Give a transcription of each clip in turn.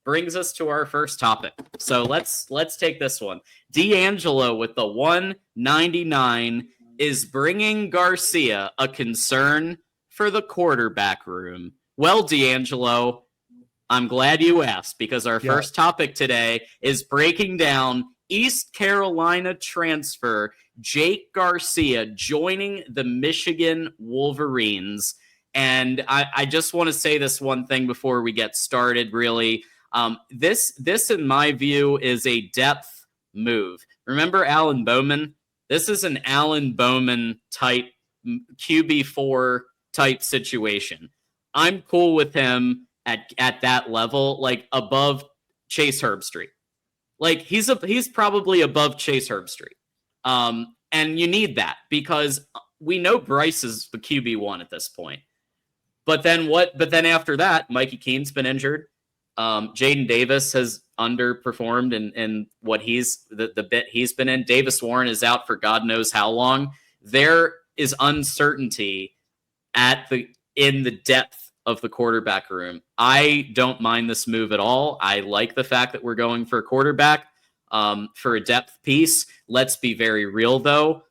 brings us to our first topic. So let's take this one. D'Angelo with the 199 is bringing Garcia a concern for the quarterback room. Well, D'Angelo, I'm glad you asked, because our first topic today is breaking down East Carolina transfer Jake Garcia joining the Michigan Wolverines. And I just want to say this one thing before we get started, really. This, in my view, is a depth move. Remember Alan Bowman? This is an Alan Bowman type QB4 type situation. I'm cool with him at that level, like above Chase Herbstreit. Like he's probably above Chase Herbstreit. And you need that because we know Bryce is the QB1 at this point. But then what? But then after that, Mikey Keane's been injured. Jaden Davis has underperformed in what the bit he's been in. Davis Warren is out for God knows how long. There is uncertainty in the depth of the quarterback room. I don't mind this move at all. I like the fact that we're going for a quarterback for a depth piece. Let's be very real, though.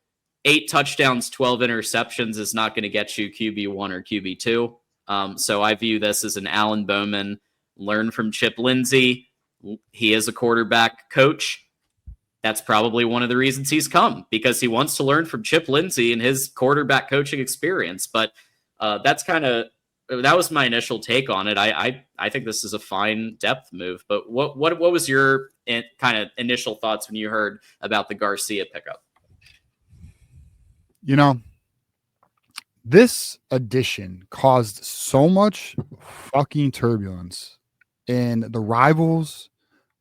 8 touchdowns, 12 interceptions is not going to get you QB1 or QB2. So I view this as an Alan Bowman. Learn from Chip Lindsey. He is a quarterback coach. That's probably one of the reasons he's come, because he wants to learn from Chip Lindsey and his quarterback coaching experience. But that was my initial take on it. I think this is a fine depth move. But what was your kind of initial thoughts when you heard about the Garcia pickup? You know, this addition caused so much fucking turbulence, and the rivals,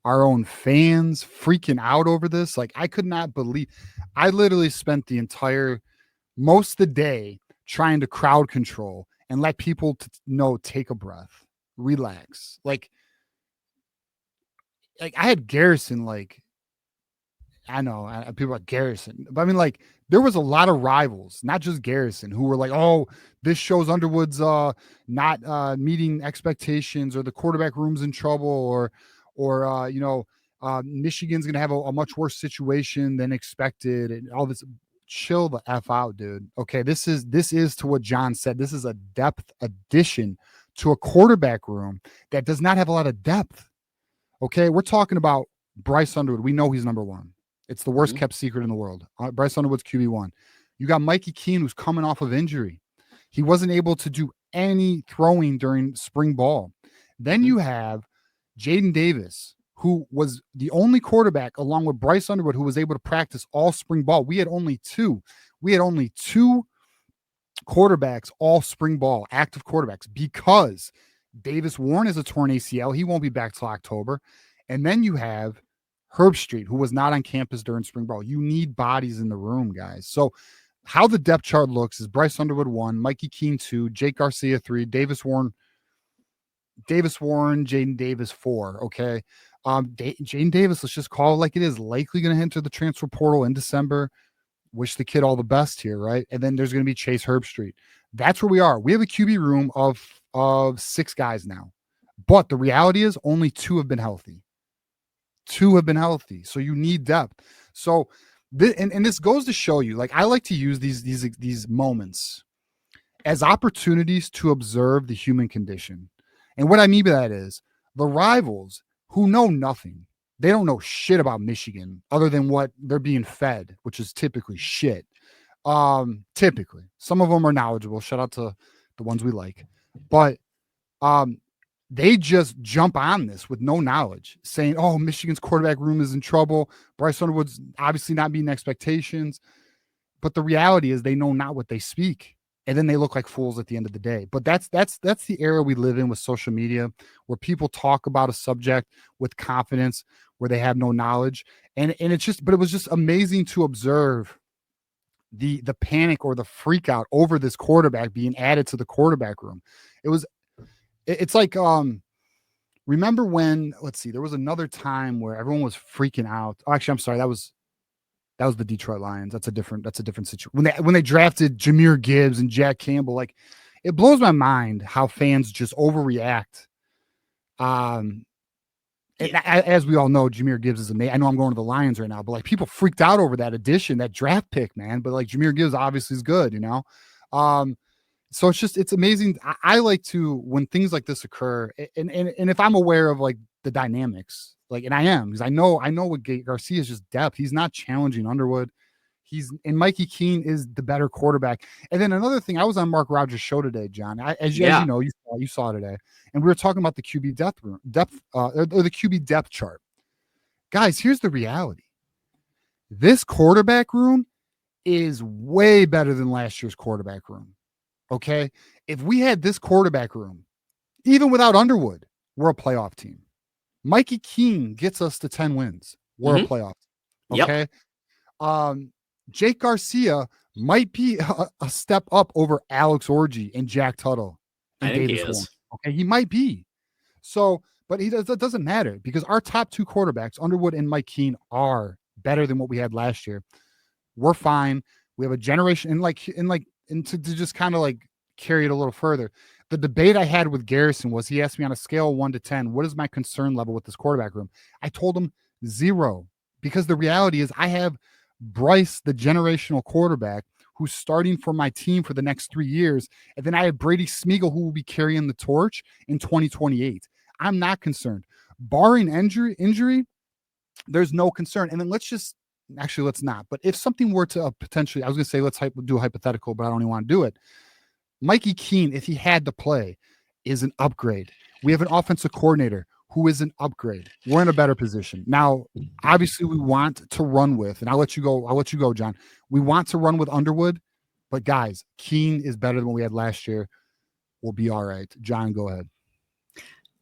our own fans freaking out over this. Like, I could not believe. I literally spent most of the day trying to crowd control and let people take a breath, relax. Like I had Garrison, I know people like Garrison, but I mean, there was a lot of rivals, not just Garrison, who were like, oh, this shows Underwood's not meeting expectations, or the quarterback room's in trouble, or Michigan's going to have a much worse situation than expected, and all this. Chill the F out, dude. Okay, this is to what John said. This is a depth addition to a quarterback room that does not have a lot of depth. Okay, we're talking about Bryce Underwood. We know he's number one. It's the worst kept secret in the world. Bryce Underwood's QB1. You got Mikey Keane, who's coming off of injury. He wasn't able to do any throwing during spring ball. Then you have Jaden Davis, who was the only quarterback, along with Bryce Underwood, who was able to practice all spring ball. We had only two quarterbacks all spring ball, active quarterbacks, because Davis Warren is a torn ACL. He won't be back till October. And then you have Herbstreit, who was not on campus during spring ball. You need bodies in the room, guys. So how the depth chart looks is Bryce Underwood 1, Mikey Keane 2, Jake Garcia 3, Davis Warren, Jaden Davis 4. Okay. Jaden Davis, let's just call it like it is, likely going to enter the transfer portal in December. Wish the kid all the best here, right? And then there's going to be Chase Herbstreit. That's where we are. We have a QB room of 6 guys now, but the reality is only 2 have been healthy. 2 have been healthy, so you need depth. So, this goes to show you, I like to use these moments as opportunities to observe the human condition. And what I mean by that is the rivals who know nothing. They don't know shit about Michigan other than what they're being fed, which is typically shit. Typically, some of them are knowledgeable. Shout out to the ones we like, but they just jump on this with no knowledge, saying, "Oh, Michigan's quarterback room is in trouble. Bryce Underwood's obviously not meeting expectations." But the reality is, they know not what they speak, and then they look like fools at the end of the day. But that's the era we live in with social media, where people talk about a subject with confidence, where they have no knowledge, and it's just. But it was just amazing to observe the panic or the freak out over this quarterback being added to the quarterback room. It's like, remember when, let's see, there was another time where everyone was freaking out. Oh, actually, I'm sorry. That was the Detroit Lions. That's a different situation. When they drafted Jahmyr Gibbs and Jack Campbell, it blows my mind how fans just overreact. As we all know, Jahmyr Gibbs is amazing. I know I'm going to the Lions right now, but like people freaked out over that addition, that draft pick, man. But like Jahmyr Gibbs obviously is good, you know. So it's amazing. I like to, when things like this occur, and if I'm aware of like the dynamics, like, and I am, because I know what Garcia is just depth. He's not challenging Underwood. And Mikey Keane is the better quarterback. And then another thing, I was on Mark Rogers' show today, John. As you know, you saw today, and we were talking about the QB or the QB depth chart. Guys, here's the reality: this quarterback room is way better than last year's quarterback room. Okay, if we had this quarterback room, even without Underwood, we're a playoff team. Mikey Keane gets us to 10 wins. We're a playoff. Okay. Yep. Jake Garcia might be a step up over Alex Orji and Jack Tuttle. And I think he is. Okay, he might be. So, but that doesn't matter because our top two quarterbacks, Underwood and Mike Keane, are better than what we had last year. We're fine. We have a generation, and to just kind of like carry it a little further. The debate I had with Garrison was he asked me on a scale of 1 to 10, what is my concern level with this quarterback room? I told him 0 because the reality is I have Bryce, the generational quarterback, who's starting for my team for the next 3 years. And then I have Brady Smeagol, who will be carrying the torch in 2028. I'm not concerned. Barring injury, there's no concern. And then let's not. But if something were to potentially, I was going to say, let's do a hypothetical, but I don't even want to do it. Mikey Keane, if he had to play, is an upgrade. We have an offensive coordinator who is an upgrade. We're in a better position. Now, obviously, we want to run with, and I'll let you go, John. We want to run with Underwood, but guys, Keane is better than what we had last year. We'll be all right. John, go ahead.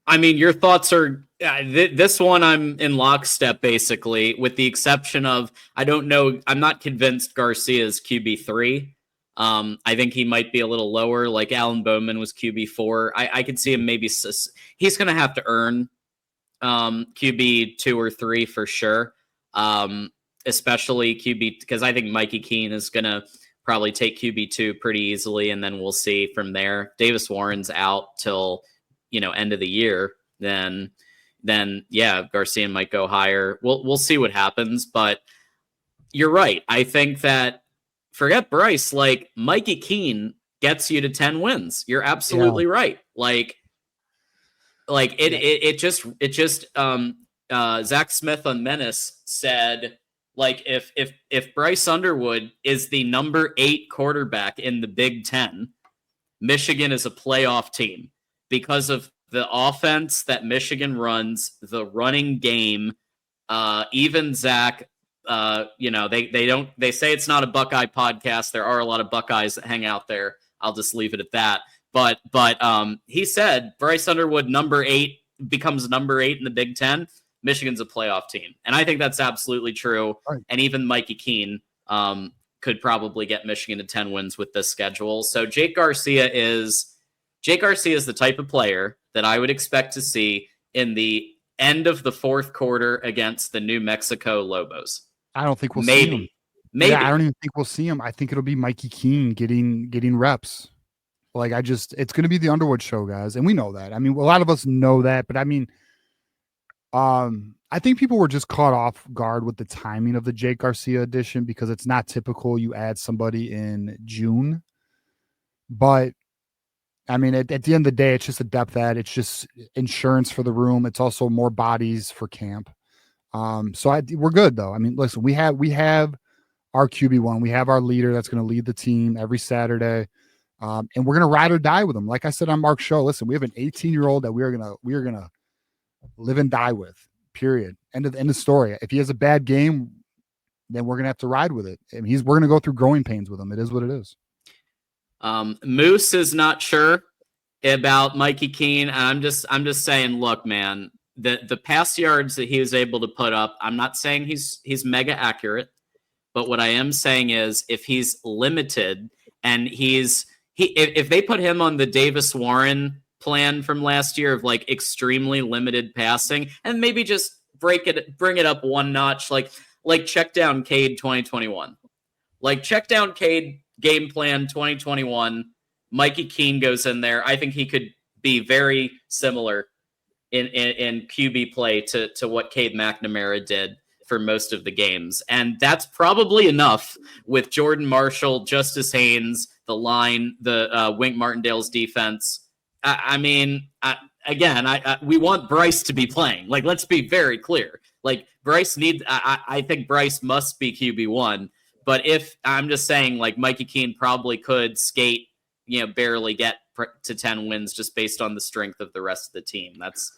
I mean, your thoughts are this one. I'm in lockstep, basically, with the exception of I don't know. I'm not convinced Garcia's QB3. I think he might be a little lower. Like Alan Bowman was QB4. I could see him maybe. He's going to have to earn QB2 or 3 for sure. Especially QB, because I think Mikey Keane is going to probably take QB2 pretty easily, and then we'll see from there. Davis Warren's out till end of the year. Then yeah, Garcia might go higher. We'll see what happens, but you're right. I think that forget Bryce, like Mikey Keane gets you to 10 wins. You're absolutely right. Like it just Zach Smith on Menace said, like, if Bryce Underwood is the number 8 quarterback in the Big Ten, Michigan is a playoff team because of the offense that Michigan runs, the running game. Even Zach, they say it's not a Buckeye podcast. There are a lot of Buckeyes that hang out there. I'll just leave it at that. But he said Bryce Underwood, number 8, becomes number 8 in the Big Ten. Michigan's a playoff team. And I think that's absolutely true. Right. And even Mikey Keane could probably get Michigan to 10 wins with this schedule. So Jake Garcia is the type of player that I would expect to see in the end of the fourth quarter against the New Mexico Lobos. I don't think we'll see him. Maybe. Yeah, I don't even think we'll see him. I think it'll be Mikey Keane getting reps. Like it's going to be the Underwood show, guys. And we know that. I mean, a lot of us know that, but I mean, I think people were just caught off guard with the timing of the Jake Garcia edition because it's not typical you add somebody in June. But I mean, at the end of the day, it's just a depth add. It's just insurance for the room. It's also more bodies for camp. We're good though. I mean, listen, we have our QB1. We have our leader that's going to lead the team every Saturday. And we're going to ride or die with him. Like I said on Mark's show, listen, we have an 18-year-old that we are going to live and die with, period. End of story. If he has a bad game, then we're going to have to ride with it. I mean, we're going to go through growing pains with him. It is what it is. Moose is not sure about Mikey Keane. And I'm just saying, look, man, the pass yards that he was able to put up, I'm not saying he's mega accurate, but what I am saying is if he's limited and if they put him on the Davis Warren plan from last year of like extremely limited passing and maybe just bring it up one notch, like check down Cade 2021, like check down Cade game plan 2021. Mikey Keane goes in there. I think he could be very similar in QB play to what Cade McNamara did for most of the games. And that's probably enough with Jordan Marshall, Justice Haynes, the line, the Wink Martindale's defense. We want Bryce to be playing. Like, let's be very clear. Like, Bryce I think Bryce must be QB1. But if I'm just saying, like, Mikey Keane probably could skate, barely get to 10 wins just based on the strength of the rest of the team. That's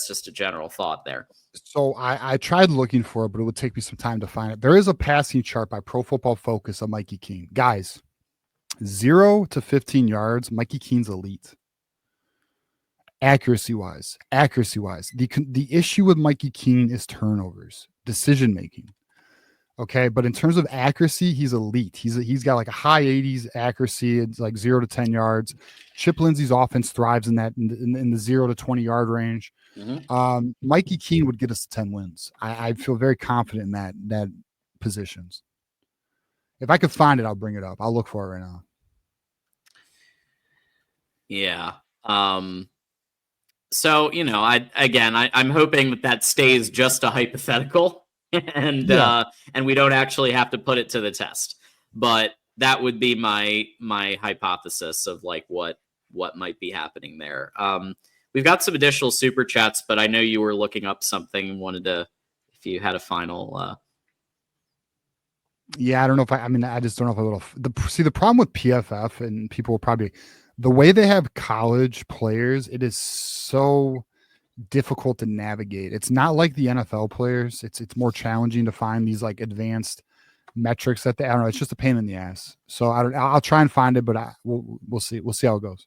just a general thought there. So I tried looking for it, but it would take me some time to find it. There is a passing chart by Pro Football Focus of Mikey Keane. Guys, 0 to 15 yards, Mikey Keane's elite. Accuracy-wise. The issue with Mikey Keane is turnovers, decision-making. Okay, but in terms of accuracy, he's elite. He's got like a high 80s accuracy. It's like 0 to 10 yards. Chip Lindsey's offense thrives in the 0 to 20 yard range. Mm-hmm. Mikey Keane would get us to 10 wins. I feel very confident in that positions. If I could find it, I'll bring it up. I'll look for it right now. Yeah. So, I'm hoping that stays just a hypothetical. And we don't actually have to put it to the test, but that would be my hypothesis of like what might be happening there. We've got some additional super chats, but I know you were looking up something. If you had a final. Yeah, I don't know if I just don't know if I will. See, the problem with PFF, and people will probably, the way they have college players, it is so difficult to navigate. It's not like the NFL players. It's more challenging to find these like advanced metrics that I don't know. It's just a pain in the ass. So I'll try and find it, but we'll see. We'll see how it goes.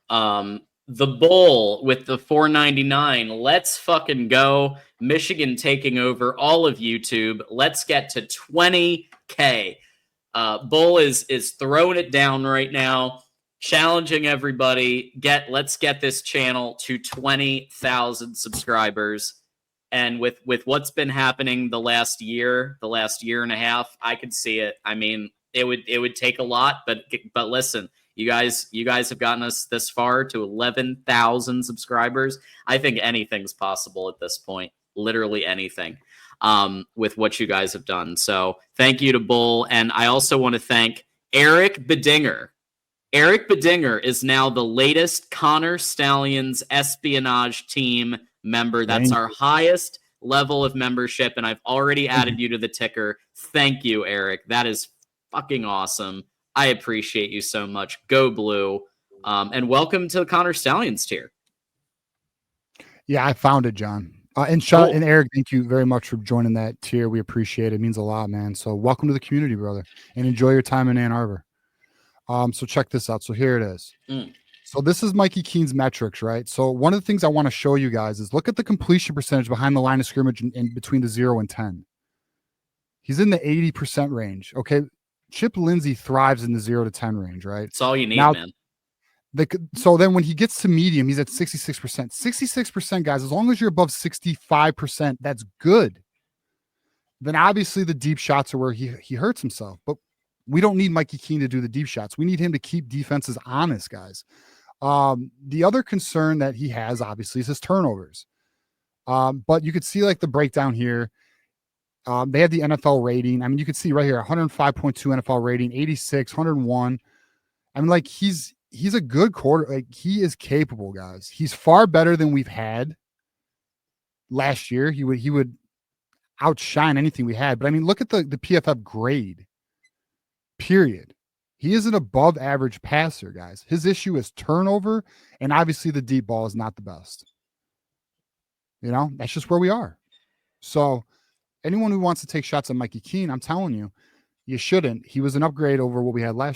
The Bull with the $4.99. Let's fucking go. Michigan taking over all of YouTube. Let's get to 20K. Bull is throwing it down right now. Challenging everybody. Let's get this channel to 20,000 subscribers. And with what's been happening the last year and a half, I could see it. I mean, it would take a lot, but listen, you guys have gotten us this far to 11,000 subscribers. I think anything's possible at this point. Literally anything. With what you guys have done. So thank you to Bull. And I also want to thank Eric Bedinger. Eric Bedinger is now the latest Connor Stallions espionage team member. That's our highest level of membership, and I've already added you to the ticker. Thank you, Eric. That is fucking awesome. I appreciate you so much. Go Blue. And welcome to the Connor Stallions tier. Yeah, I found it, John. And Eric, thank you very much for joining that tier. We appreciate it. It means a lot, man. So welcome to the community, brother, and enjoy your time in Ann Arbor. So check this out. So here it is. So this is Mikey Keane's metrics, right? So one of the things I want to show you guys is look at the completion percentage behind the line of scrimmage in between the 0 and 10. He's in the 80% range. Okay. Chip Lindsey thrives in the 0 to 10 range, right? That's all you need, man. So then when he gets to medium, he's at 66%. 66%, guys, as long as you're above 65%, that's good. Then obviously the deep shots are where he hurts himself. But we don't need Mikey Keane to do the deep shots. We need him to keep defenses honest, guys. The other concern that he has, obviously, is his turnovers. But you could see like the breakdown here. They had the NFL rating. I mean, you could see right here, 105.2 NFL rating, 86, 101. I mean, like he's a good quarter. Like he is capable, guys. He's far better than we've had last year. He would outshine anything we had. But I mean, look at the PFF grade. Period. He is an above average passer, guys. His issue is turnover, and obviously the deep ball is not the best. That's just where we are. So anyone who wants to take shots at Mikey Keane, I'm telling you, you shouldn't. He was an upgrade over what we had last year.